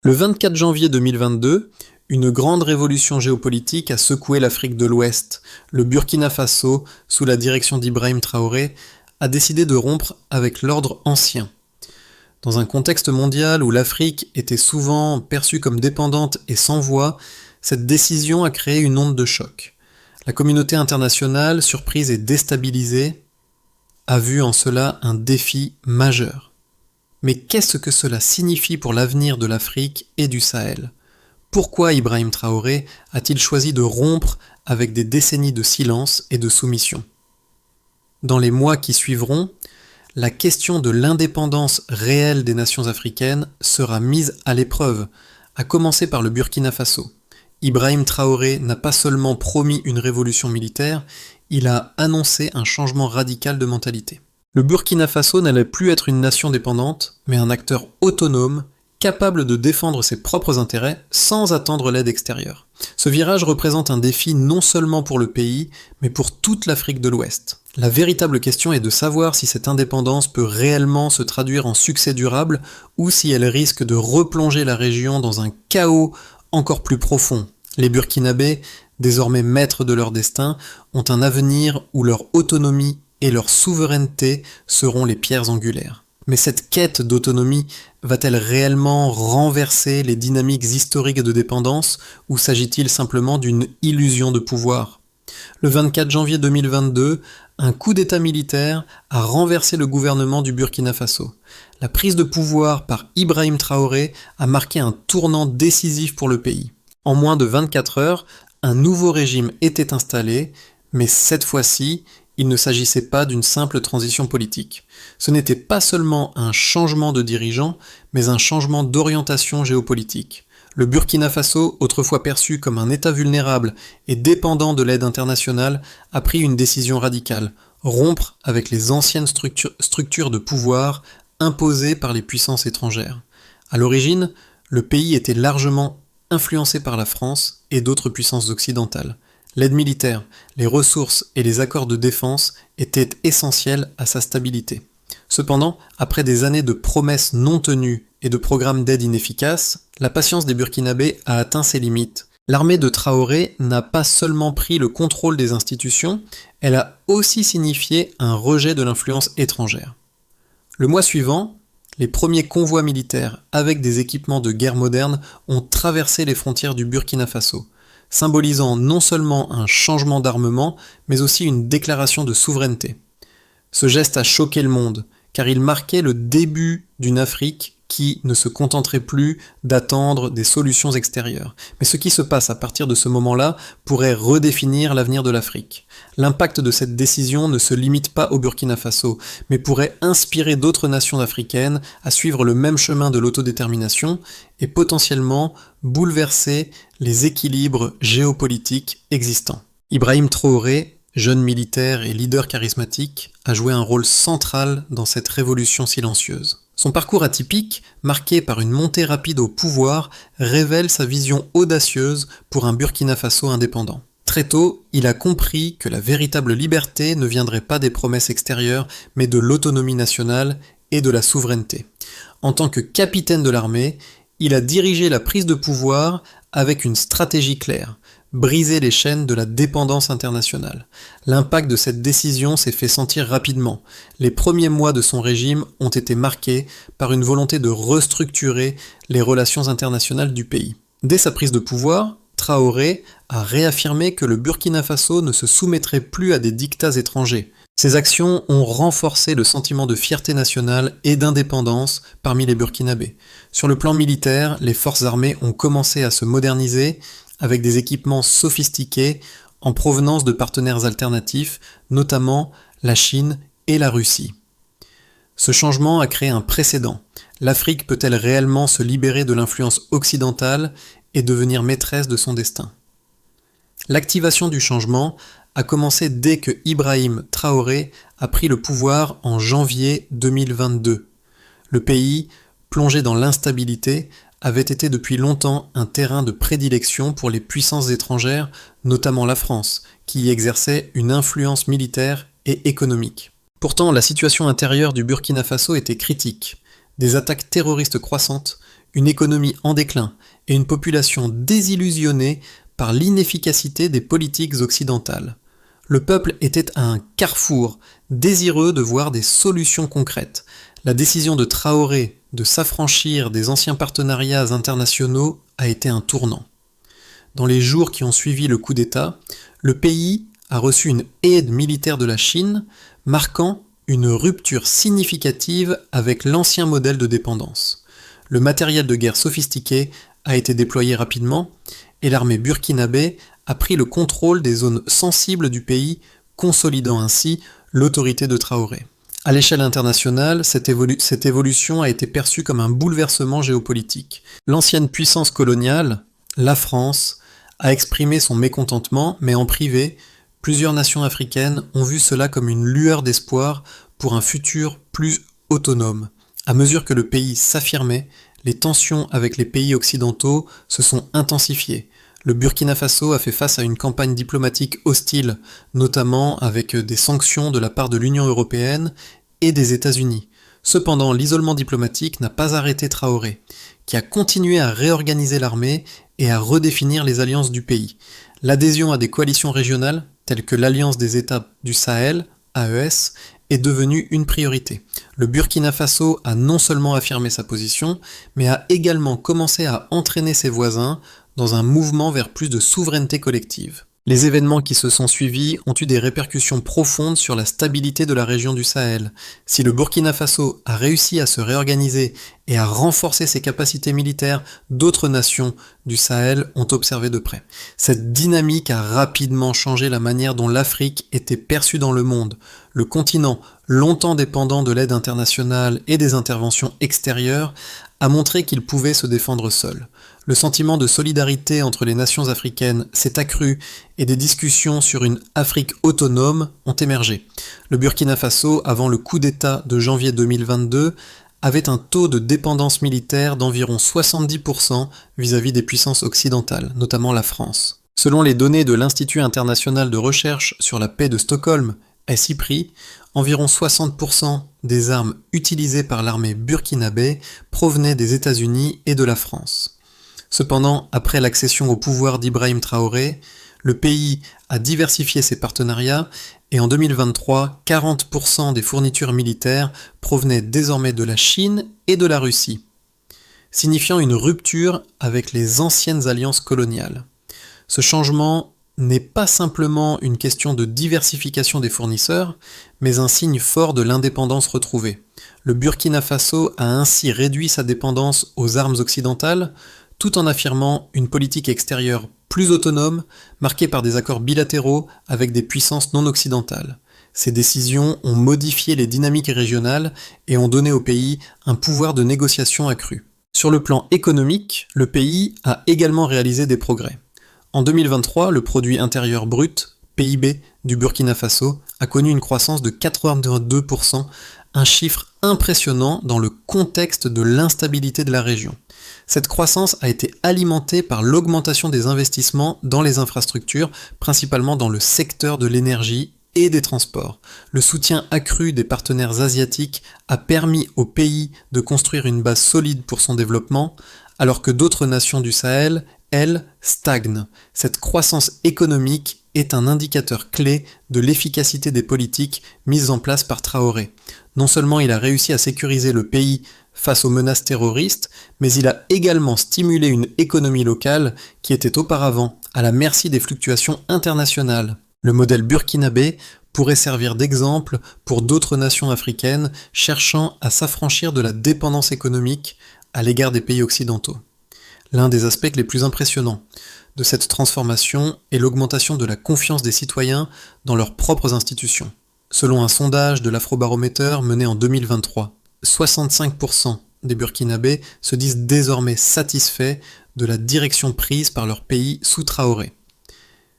Le 24 janvier 2022, une grande révolution géopolitique a secoué l'Afrique de l'Ouest. Le Burkina Faso, sous la direction d'Ibrahim Traoré, a décidé de rompre avec l'ordre ancien. Dans un contexte mondial où l'Afrique était souvent perçue comme dépendante et sans voix, cette décision a créé une onde de choc. La communauté internationale, surprise et déstabilisée, a vu en cela un défi majeur. Mais qu'est-ce que cela signifie pour l'avenir de l'Afrique et du Sahel ? Pourquoi Ibrahim Traoré a-t-il choisi de rompre avec des décennies de silence et de soumission ? Dans les mois qui suivront, la question de l'indépendance réelle des nations africaines sera mise à l'épreuve, à commencer par le Burkina Faso. Ibrahim Traoré n'a pas seulement promis une révolution militaire, il a annoncé un changement radical de mentalité. Le Burkina Faso n'allait plus être une nation dépendante, mais un acteur autonome, capable de défendre ses propres intérêts sans attendre l'aide extérieure. Ce virage représente un défi non seulement pour le pays, mais pour toute l'Afrique de l'Ouest. La véritable question est de savoir si cette indépendance peut réellement se traduire en succès durable ou si elle risque de replonger la région dans un chaos encore plus profond. Les Burkinabés, désormais maîtres de leur destin, ont un avenir où leur autonomie et leur souveraineté seront les pierres angulaires. Mais cette quête d'autonomie va-t-elle réellement renverser les dynamiques historiques de dépendance ou s'agit-il simplement d'une illusion de pouvoir ? Le 24 janvier 2022, un coup d'État militaire a renversé le gouvernement du Burkina Faso. La prise de pouvoir par Ibrahim Traoré a marqué un tournant décisif pour le pays. En moins de 24 heures, un nouveau régime était installé, mais cette fois-ci, il ne s'agissait pas d'une simple transition politique. Ce n'était pas seulement un changement de dirigeant, mais un changement d'orientation géopolitique. Le Burkina Faso, autrefois perçu comme un État vulnérable et dépendant de l'aide internationale, a pris une décision radicale, rompre avec les anciennes structures de pouvoir imposées par les puissances étrangères. À l'origine, le pays était largement influencé par la France et d'autres puissances occidentales. L'aide militaire, les ressources et les accords de défense étaient essentiels à sa stabilité. Cependant, après des années de promesses non tenues et de programmes d'aide inefficaces, la patience des Burkinabés a atteint ses limites. L'armée de Traoré n'a pas seulement pris le contrôle des institutions, elle a aussi signifié un rejet de l'influence étrangère. Le mois suivant, les premiers convois militaires avec des équipements de guerre modernes ont traversé les frontières du Burkina Faso, symbolisant non seulement un changement d'armement, mais aussi une déclaration de souveraineté. Ce geste a choqué le monde, car il marquait le début d'une Afrique qui ne se contenterait plus d'attendre des solutions extérieures. Mais ce qui se passe à partir de ce moment-là pourrait redéfinir l'avenir de l'Afrique. L'impact de cette décision ne se limite pas au Burkina Faso, mais pourrait inspirer d'autres nations africaines à suivre le même chemin de l'autodétermination et potentiellement bouleverser les équilibres géopolitiques existants. Ibrahim Traoré, jeune militaire et leader charismatique, a joué un rôle central dans cette révolution silencieuse. Son parcours atypique, marqué par une montée rapide au pouvoir, révèle sa vision audacieuse pour un Burkina Faso indépendant. Très tôt, il a compris que la véritable liberté ne viendrait pas des promesses extérieures, mais de l'autonomie nationale et de la souveraineté. En tant que capitaine de l'armée, il a dirigé la prise de pouvoir avec une stratégie claire, briser les chaînes de la dépendance internationale. L'impact de cette décision s'est fait sentir rapidement. Les premiers mois de son régime ont été marqués par une volonté de restructurer les relations internationales du pays. Dès sa prise de pouvoir, Traoré a réaffirmé que le Burkina Faso ne se soumettrait plus à des dictats étrangers. Ces actions ont renforcé le sentiment de fierté nationale et d'indépendance parmi les Burkinabés. Sur le plan militaire, les forces armées ont commencé à se moderniser avec des équipements sophistiqués en provenance de partenaires alternatifs, notamment la Chine et la Russie. Ce changement a créé un précédent. L'Afrique peut-elle réellement se libérer de l'influence occidentale et devenir maîtresse de son destin ? L'activation du changement a commencé dès que Ibrahim Traoré a pris le pouvoir en janvier 2022. Le pays, plongé dans l'instabilité, avait été depuis longtemps un terrain de prédilection pour les puissances étrangères, notamment la France, qui y exerçait une influence militaire et économique. Pourtant, la situation intérieure du Burkina Faso était critique. Des attaques terroristes croissantes, une économie en déclin et une population désillusionnée par l'inefficacité des politiques occidentales. Le peuple était à un carrefour, désireux de voir des solutions concrètes. La décision de Traoré de s'affranchir des anciens partenariats internationaux a été un tournant. Dans les jours qui ont suivi le coup d'État, le pays a reçu une aide militaire de la Chine, marquant une rupture significative avec l'ancien modèle de dépendance. Le matériel de guerre sophistiqué a été déployé rapidement et l'armée burkinabé a pris le contrôle des zones sensibles du pays, consolidant ainsi l'autorité de Traoré. À l'échelle internationale, cette évolution a été perçue comme un bouleversement géopolitique. L'ancienne puissance coloniale, la France, a exprimé son mécontentement, mais en privé, plusieurs nations africaines ont vu cela comme une lueur d'espoir pour un futur plus autonome. À mesure que le pays s'affirmait, les tensions avec les pays occidentaux se sont intensifiées. Le Burkina Faso a fait face à une campagne diplomatique hostile, notamment avec des sanctions de la part de l'Union européenne et des États-Unis. Cependant, l'isolement diplomatique n'a pas arrêté Traoré, qui a continué à réorganiser l'armée et à redéfinir les alliances du pays. L'adhésion à des coalitions régionales, telles que l'Alliance des États du Sahel, AES, est devenue une priorité. Le Burkina Faso a non seulement affirmé sa position, mais a également commencé à entraîner ses voisins dans un mouvement vers plus de souveraineté collective. Les événements qui se sont suivis ont eu des répercussions profondes sur la stabilité de la région du Sahel. Si le Burkina Faso a réussi à se réorganiser et à renforcer ses capacités militaires, d'autres nations du Sahel ont observé de près. Cette dynamique a rapidement changé la manière dont l'Afrique était perçue dans le monde. Le continent, longtemps dépendant de l'aide internationale et des interventions extérieures, a montré qu'il pouvait se défendre seul. Le sentiment de solidarité entre les nations africaines s'est accru et des discussions sur une Afrique autonome ont émergé. Le Burkina Faso, avant le coup d'État de janvier 2022, avait un taux de dépendance militaire d'environ 70% vis-à-vis des puissances occidentales, notamment la France. Selon les données de l'Institut international de recherche sur la paix de Stockholm, SIPRI, environ 60% des armes utilisées par l'armée burkinabé provenaient des États-Unis et de la France. Cependant, après l'accession au pouvoir d'Ibrahim Traoré, le pays a diversifié ses partenariats et en 2023, 40% des fournitures militaires provenaient désormais de la Chine et de la Russie, signifiant une rupture avec les anciennes alliances coloniales. Ce changement n'est pas simplement une question de diversification des fournisseurs, mais un signe fort de l'indépendance retrouvée. Le Burkina Faso a ainsi réduit sa dépendance aux armes occidentales, tout en affirmant une politique extérieure plus autonome, marquée par des accords bilatéraux avec des puissances non occidentales. Ces décisions ont modifié les dynamiques régionales et ont donné au pays un pouvoir de négociation accru. Sur le plan économique, le pays a également réalisé des progrès. En 2023, le produit intérieur brut, PIB, du Burkina Faso a connu une croissance de 82%, un chiffre impressionnant dans le contexte de l'instabilité de la région. Cette croissance a été alimentée par l'augmentation des investissements dans les infrastructures, principalement dans le secteur de l'énergie et des transports. Le soutien accru des partenaires asiatiques a permis au pays de construire une base solide pour son développement, alors que d'autres nations du Sahel, elles, stagnent. Cette croissance économique est un indicateur clé de l'efficacité des politiques mises en place par Traoré. Non seulement il a réussi à sécuriser le pays face aux menaces terroristes, mais il a également stimulé une économie locale qui était auparavant à la merci des fluctuations internationales. Le modèle burkinabé pourrait servir d'exemple pour d'autres nations africaines cherchant à s'affranchir de la dépendance économique à l'égard des pays occidentaux. L'un des aspects les plus impressionnants de cette transformation est l'augmentation de la confiance des citoyens dans leurs propres institutions. Selon un sondage de l'Afrobaromètre mené en 2023, 65% des Burkinabés se disent désormais satisfaits de la direction prise par leur pays sous Traoré.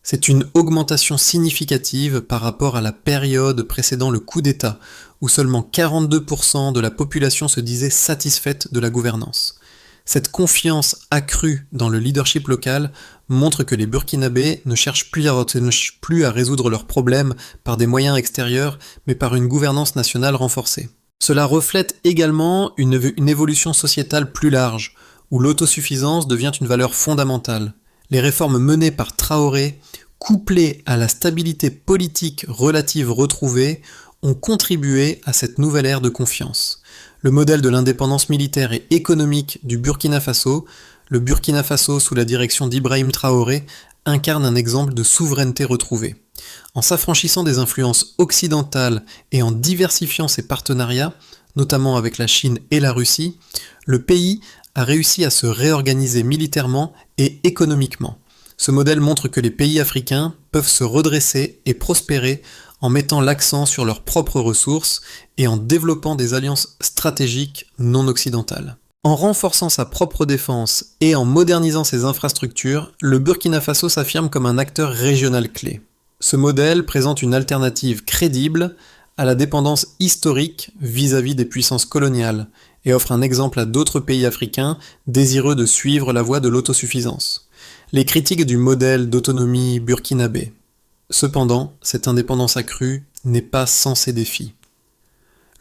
C'est une augmentation significative par rapport à la période précédant le coup d'État, où seulement 42% de la population se disait satisfaite de la gouvernance. Cette confiance accrue dans le leadership local montre que les Burkinabés ne cherchent plus à résoudre leurs problèmes par des moyens extérieurs, mais par une gouvernance nationale renforcée. Cela reflète également une évolution sociétale plus large. où l'autosuffisance devient une valeur fondamentale. Les réformes menées par Traoré, couplées à la stabilité politique relative retrouvée, ont contribué à cette nouvelle ère de confiance. Le modèle de l'indépendance militaire et économique du Burkina Faso, le Burkina Faso sous la direction d'Ibrahim Traoré, incarne un exemple de souveraineté retrouvée. En s'affranchissant des influences occidentales et en diversifiant ses partenariats, notamment avec la Chine et la Russie, le pays a réussi à se réorganiser militairement et économiquement. Ce modèle montre que les pays africains peuvent se redresser et prospérer en mettant l'accent sur leurs propres ressources et en développant des alliances stratégiques non occidentales. En renforçant sa propre défense et en modernisant ses infrastructures, le Burkina Faso s'affirme comme un acteur régional clé. Ce modèle présente une alternative crédible à la dépendance historique vis-à-vis des puissances coloniales et offre un exemple à d'autres pays africains désireux de suivre la voie de l'autosuffisance. Les critiques du modèle d'autonomie burkinabé. Cependant, cette indépendance accrue n'est pas sans ses défis.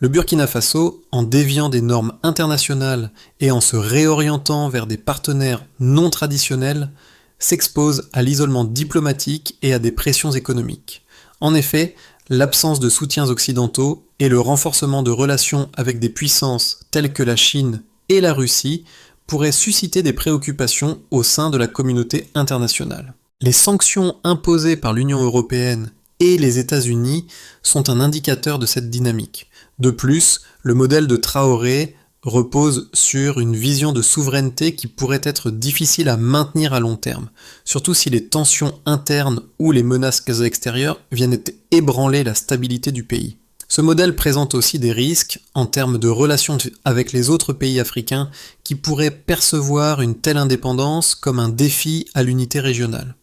Le Burkina Faso, en déviant des normes internationales et en se réorientant vers des partenaires non traditionnels, s'expose à l'isolement diplomatique et à des pressions économiques. En effet, l'absence de soutiens occidentaux et le renforcement de relations avec des puissances telles que la Chine et la Russie pourraient susciter des préoccupations au sein de la communauté internationale. Les sanctions imposées par l'Union européenne et les États-Unis sont un indicateur de cette dynamique. De plus, le modèle de Traoré repose sur une vision de souveraineté qui pourrait être difficile à maintenir à long terme, surtout si les tensions internes ou les menaces extérieures viennent ébranler la stabilité du pays. Ce modèle présente aussi des risques en termes de relations avec les autres pays africains qui pourraient percevoir une telle indépendance comme un défi à l'unité régionale.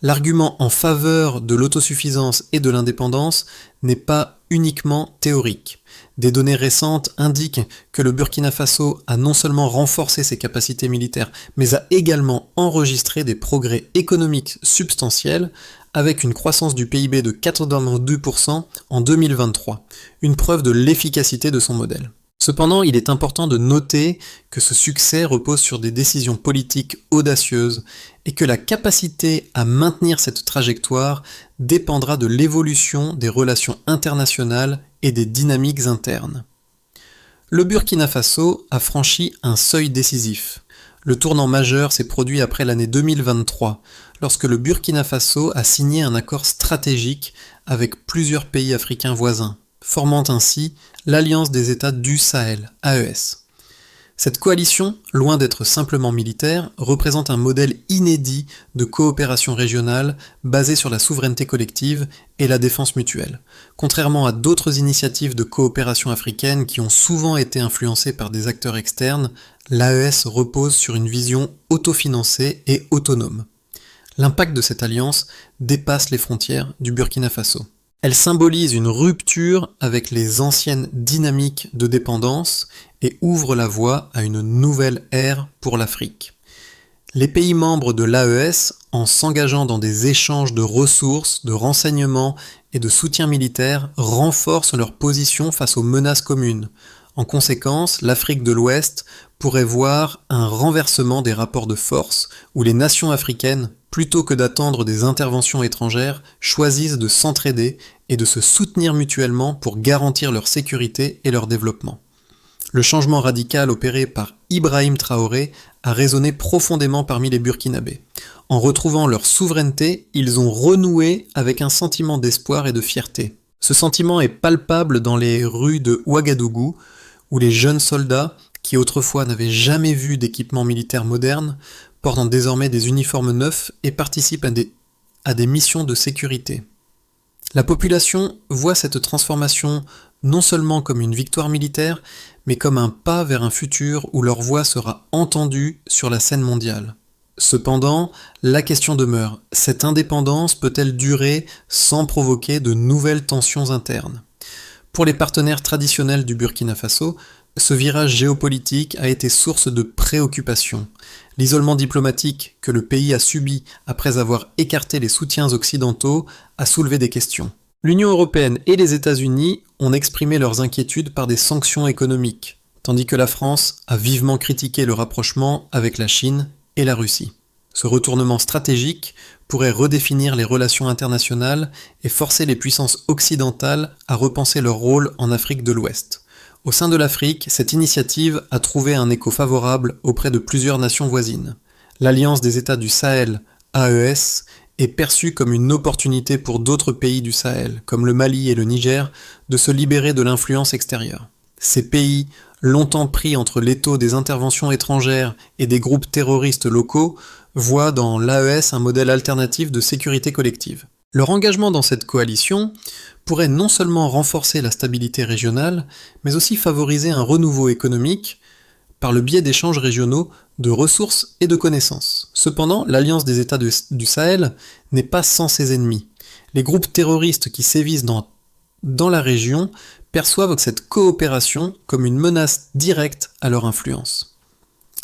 L'argument en faveur de l'autosuffisance et de l'indépendance n'est pas uniquement théorique. Des données récentes indiquent que le Burkina Faso a non seulement renforcé ses capacités militaires, mais a également enregistré des progrès économiques substantiels avec une croissance du PIB de 82% en 2023, une preuve de l'efficacité de son modèle. Cependant, il est important de noter que ce succès repose sur des décisions politiques audacieuses et que la capacité à maintenir cette trajectoire dépendra de l'évolution des relations internationales et des dynamiques internes. Le Burkina Faso a franchi un seuil décisif. Le tournant majeur s'est produit après l'année 2023, lorsque le Burkina Faso a signé un accord stratégique avec plusieurs pays africains voisins, formant ainsi l'Alliance des États du Sahel, AES. Cette coalition, loin d'être simplement militaire, représente un modèle inédit de coopération régionale basé sur la souveraineté collective et la défense mutuelle. Contrairement à d'autres initiatives de coopération africaine qui ont souvent été influencées par des acteurs externes, l'AES repose sur une vision autofinancée et autonome. L'impact de cette alliance dépasse les frontières du Burkina Faso. Elle symbolise une rupture avec les anciennes dynamiques de dépendance et ouvre la voie à une nouvelle ère pour l'Afrique. Les pays membres de l'AES, en s'engageant dans des échanges de ressources, de renseignements et de soutien militaire, renforcent leur position face aux menaces communes. En conséquence, l'Afrique de l'Ouest pourrait voir un renversement des rapports de force où les nations africaines, plutôt que d'attendre des interventions étrangères, choisissent de s'entraider et de se soutenir mutuellement pour garantir leur sécurité et leur développement. Le changement radical opéré par Ibrahim Traoré a résonné profondément parmi les Burkinabés. En retrouvant leur souveraineté, ils ont renoué avec un sentiment d'espoir et de fierté. Ce sentiment est palpable dans les rues de Ouagadougou, où les jeunes soldats, qui autrefois n'avaient jamais vu d'équipement militaire moderne, portent désormais des uniformes neufs et participent à des missions de sécurité. La population voit cette transformation non seulement comme une victoire militaire, mais comme un pas vers un futur où leur voix sera entendue sur la scène mondiale. Cependant, la question demeure, cette indépendance peut-elle durer sans provoquer de nouvelles tensions internes ? Pour les partenaires traditionnels du Burkina Faso, ce virage géopolitique a été source de préoccupation. L'isolement diplomatique que le pays a subi après avoir écarté les soutiens occidentaux a soulevé des questions. L'Union européenne et les États-Unis ont exprimé leurs inquiétudes par des sanctions économiques, tandis que la France a vivement critiqué le rapprochement avec la Chine et la Russie. Ce retournement stratégique pourrait redéfinir les relations internationales et forcer les puissances occidentales à repenser leur rôle en Afrique de l'Ouest. Au sein de l'Afrique, cette initiative a trouvé un écho favorable auprès de plusieurs nations voisines. L'Alliance des États du Sahel, AES, est perçue comme une opportunité pour d'autres pays du Sahel, comme le Mali et le Niger, de se libérer de l'influence extérieure. Ces pays, longtemps pris entre l'étau des interventions étrangères et des groupes terroristes locaux, voient dans l'AES un modèle alternatif de sécurité collective. Leur engagement dans cette coalition pourrait non seulement renforcer la stabilité régionale, mais aussi favoriser un renouveau économique par le biais d'échanges régionaux de ressources et de connaissances. Cependant, l'Alliance des États du Sahel n'est pas sans ses ennemis. Les groupes terroristes qui sévissent dans la région perçoivent cette coopération comme une menace directe à leur influence.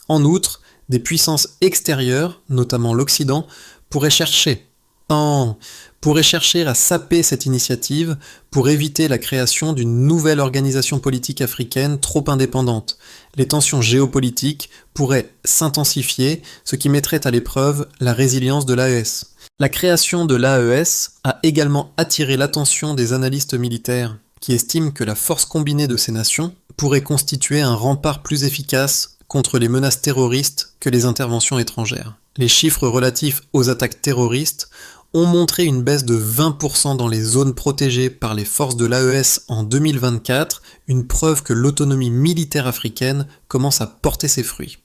En outre, des puissances extérieures, notamment l'Occident, pourraient chercher à saper cette initiative pour éviter la création d'une nouvelle organisation politique africaine trop indépendante. Les tensions géopolitiques pourraient s'intensifier, ce qui mettrait à l'épreuve la résilience de l'AES. La création de l'AES a également attiré l'attention des analystes militaires, qui estiment que la force combinée de ces nations pourrait constituer un rempart plus efficace contre les menaces terroristes que les interventions étrangères. Les chiffres relatifs aux attaques terroristes ont montré une baisse de 20% dans les zones protégées par les forces de l'AES en 2024, une preuve que l'autonomie militaire africaine commence à porter ses fruits.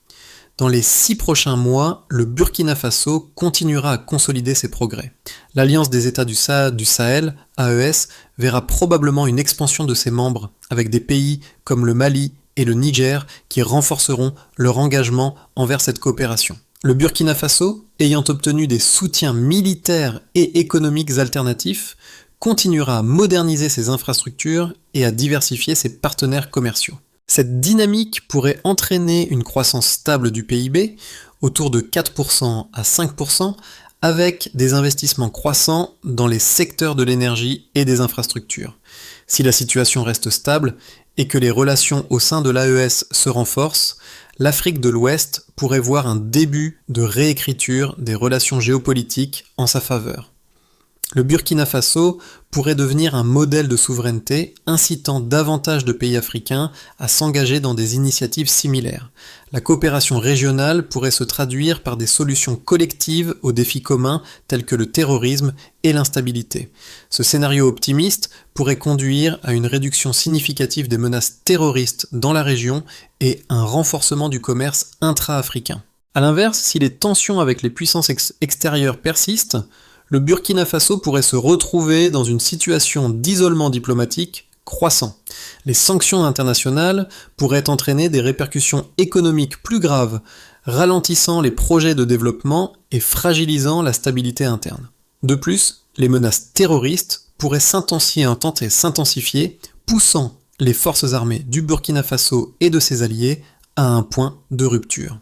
Dans les 6 prochains mois, le Burkina Faso continuera à consolider ses progrès. L'Alliance des États du Sahel, AES, verra probablement une expansion de ses membres, avec des pays comme le Mali et le Niger qui renforceront leur engagement envers cette coopération. Le Burkina Faso, ayant obtenu des soutiens militaires et économiques alternatifs, continuera à moderniser ses infrastructures et à diversifier ses partenaires commerciaux. Cette dynamique pourrait entraîner une croissance stable du PIB, autour de 4% à 5%, avec des investissements croissants dans les secteurs de l'énergie et des infrastructures. Si la situation reste stable et que les relations au sein de l'AES se renforcent, l'Afrique de l'Ouest pourrait voir un début de réécriture des relations géopolitiques en sa faveur. Le Burkina Faso pourrait devenir un modèle de souveraineté, incitant davantage de pays africains à s'engager dans des initiatives similaires. La coopération régionale pourrait se traduire par des solutions collectives aux défis communs tels que le terrorisme et l'instabilité. Ce scénario optimiste pourrait conduire à une réduction significative des menaces terroristes dans la région et un renforcement du commerce intra-africain. A l'inverse, si les tensions avec les puissances extérieures persistent, le Burkina Faso pourrait se retrouver dans une situation d'isolement diplomatique croissant. Les sanctions internationales pourraient entraîner des répercussions économiques plus graves, ralentissant les projets de développement et fragilisant la stabilité interne. De plus, les menaces terroristes pourraient s'intensifier, poussant les forces armées du Burkina Faso et de ses alliés à un point de rupture.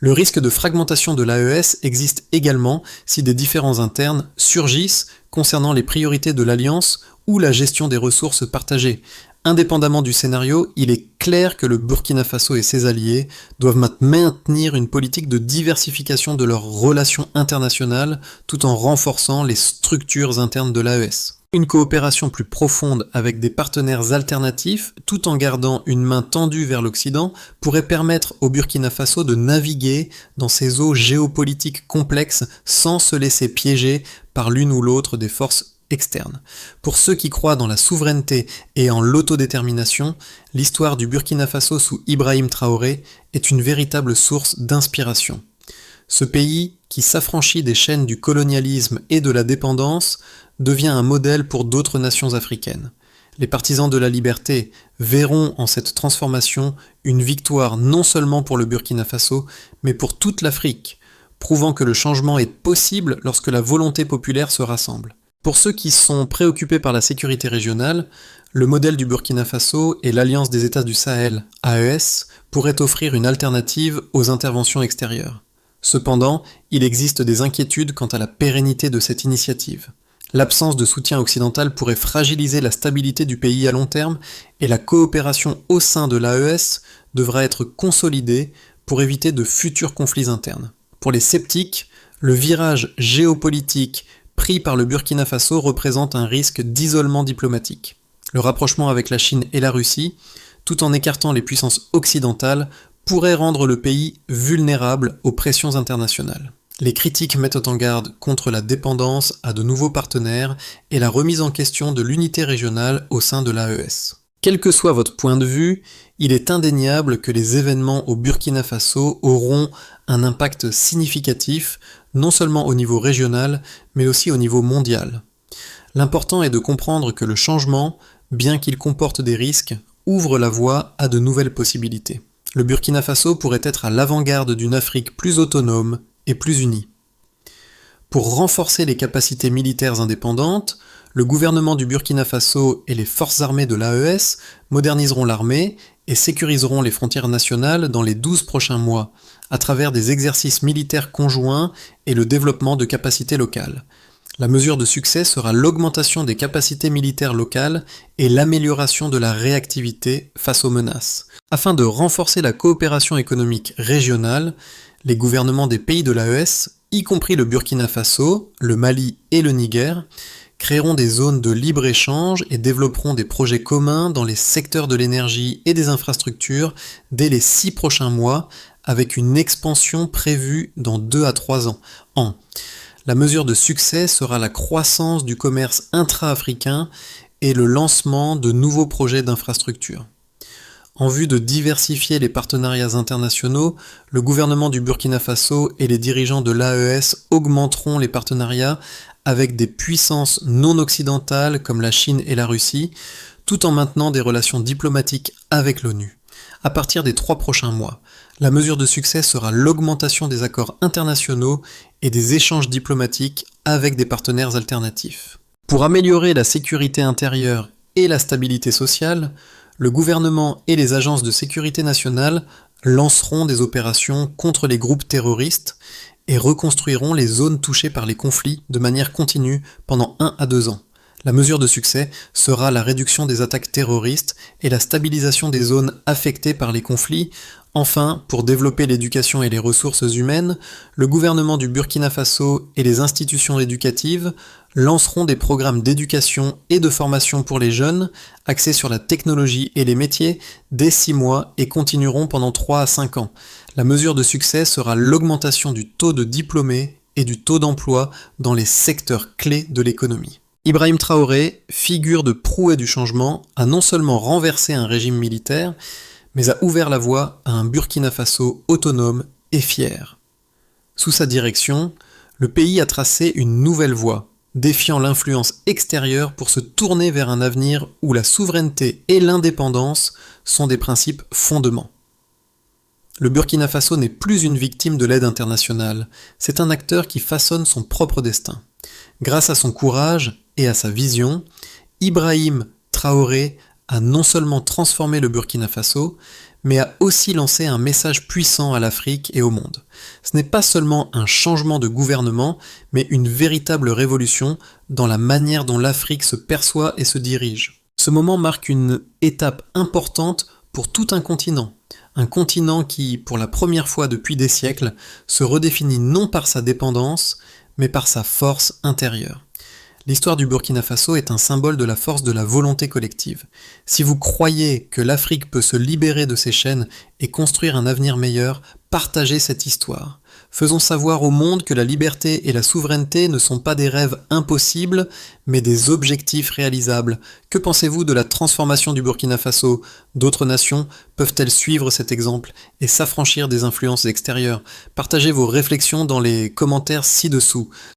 Le risque de fragmentation de l'AES existe également si des différends internes surgissent concernant les priorités de l'Alliance ou la gestion des ressources partagées. Indépendamment du scénario, il est clair que le Burkina Faso et ses alliés doivent maintenir une politique de diversification de leurs relations internationales tout en renforçant les structures internes de l'AES. Une coopération plus profonde avec des partenaires alternatifs, tout en gardant une main tendue vers l'Occident, pourrait permettre au Burkina Faso de naviguer dans ces eaux géopolitiques complexes sans se laisser piéger par l'une ou l'autre des forces externes. Pour ceux qui croient dans la souveraineté et en l'autodétermination, l'histoire du Burkina Faso sous Ibrahim Traoré est une véritable source d'inspiration. Ce pays, qui s'affranchit des chaînes du colonialisme et de la dépendance, devient un modèle pour d'autres nations africaines. Les partisans de la liberté verront en cette transformation une victoire non seulement pour le Burkina Faso, mais pour toute l'Afrique, prouvant que le changement est possible lorsque la volonté populaire se rassemble. Pour ceux qui sont préoccupés par la sécurité régionale, le modèle du Burkina Faso et l'Alliance des États du Sahel, AES, pourraient offrir une alternative aux interventions extérieures. Cependant, il existe des inquiétudes quant à la pérennité de cette initiative. L'absence de soutien occidental pourrait fragiliser la stabilité du pays à long terme et la coopération au sein de l'AES devra être consolidée pour éviter de futurs conflits internes. Pour les sceptiques, le virage géopolitique pris par le Burkina Faso représente un risque d'isolement diplomatique. Le rapprochement avec la Chine et la Russie, tout en écartant les puissances occidentales, pourrait rendre le pays vulnérable aux pressions internationales. Les critiques mettent en garde contre la dépendance à de nouveaux partenaires et la remise en question de l'unité régionale au sein de l'AES. Quel que soit votre point de vue, il est indéniable que les événements au Burkina Faso auront un impact significatif, non seulement au niveau régional, mais aussi au niveau mondial. L'important est de comprendre que le changement, bien qu'il comporte des risques, ouvre la voie à de nouvelles possibilités. Le Burkina Faso pourrait être à l'avant-garde d'une Afrique plus autonome et plus unie. Pour renforcer les capacités militaires indépendantes, le gouvernement du Burkina Faso et les forces armées de l'AES moderniseront l'armée et sécuriseront les frontières nationales dans les 12 prochains mois, à travers des exercices militaires conjoints et le développement de capacités locales. La mesure de succès sera l'augmentation des capacités militaires locales et l'amélioration de la réactivité face aux menaces. Afin de renforcer la coopération économique régionale, les gouvernements des pays de l'AES, y compris le Burkina Faso, le Mali et le Niger, créeront des zones de libre-échange et développeront des projets communs dans les secteurs de l'énergie et des infrastructures dès les 6 prochains mois, avec une expansion prévue dans 2 à 3 ans. La mesure de succès sera la croissance du commerce intra-africain et le lancement de nouveaux projets d'infrastructures. En vue de diversifier les partenariats internationaux, le gouvernement du Burkina Faso et les dirigeants de l'AES augmenteront les partenariats avec des puissances non occidentales comme la Chine et la Russie, tout en maintenant des relations diplomatiques avec l'ONU. À partir des 3 prochains mois, la mesure de succès sera l'augmentation des accords internationaux et des échanges diplomatiques avec des partenaires alternatifs. Pour améliorer la sécurité intérieure et la stabilité sociale, le gouvernement et les agences de sécurité nationale lanceront des opérations contre les groupes terroristes et reconstruiront les zones touchées par les conflits de manière continue pendant 1 à 2 ans. La mesure de succès sera la réduction des attaques terroristes et la stabilisation des zones affectées par les conflits. Enfin, pour développer l'éducation et les ressources humaines, le gouvernement du Burkina Faso et les institutions éducatives lanceront des programmes d'éducation et de formation pour les jeunes, axés sur la technologie et les métiers, dès 6 mois et continueront pendant 3 à 5 ans. La mesure de succès sera l'augmentation du taux de diplômés et du taux d'emploi dans les secteurs clés de l'économie. Ibrahim Traoré, figure de proue et du changement, a non seulement renversé un régime militaire, mais a ouvert la voie à un Burkina Faso autonome et fier. Sous sa direction, le pays a tracé une nouvelle voie, défiant l'influence extérieure pour se tourner vers un avenir où la souveraineté et l'indépendance sont des principes fondements. Le Burkina Faso n'est plus une victime de l'aide internationale, c'est un acteur qui façonne son propre destin. Grâce à son courage et à sa vision, Ibrahim Traoré a non seulement transformé le Burkina Faso, mais a aussi lancé un message puissant à l'Afrique et au monde. Ce n'est pas seulement un changement de gouvernement, mais une véritable révolution dans la manière dont l'Afrique se perçoit et se dirige. Ce moment marque une étape importante pour tout un continent qui, pour la première fois depuis des siècles, se redéfinit non par sa dépendance, mais par sa force intérieure. L'histoire du Burkina Faso est un symbole de la force de la volonté collective. Si vous croyez que l'Afrique peut se libérer de ses chaînes et construire un avenir meilleur, partagez cette histoire. Faisons savoir au monde que la liberté et la souveraineté ne sont pas des rêves impossibles, mais des objectifs réalisables. Que pensez-vous de la transformation du Burkina Faso ? D'autres nations peuvent-elles suivre cet exemple et s'affranchir des influences extérieures ? Partagez vos réflexions dans les commentaires ci-dessous.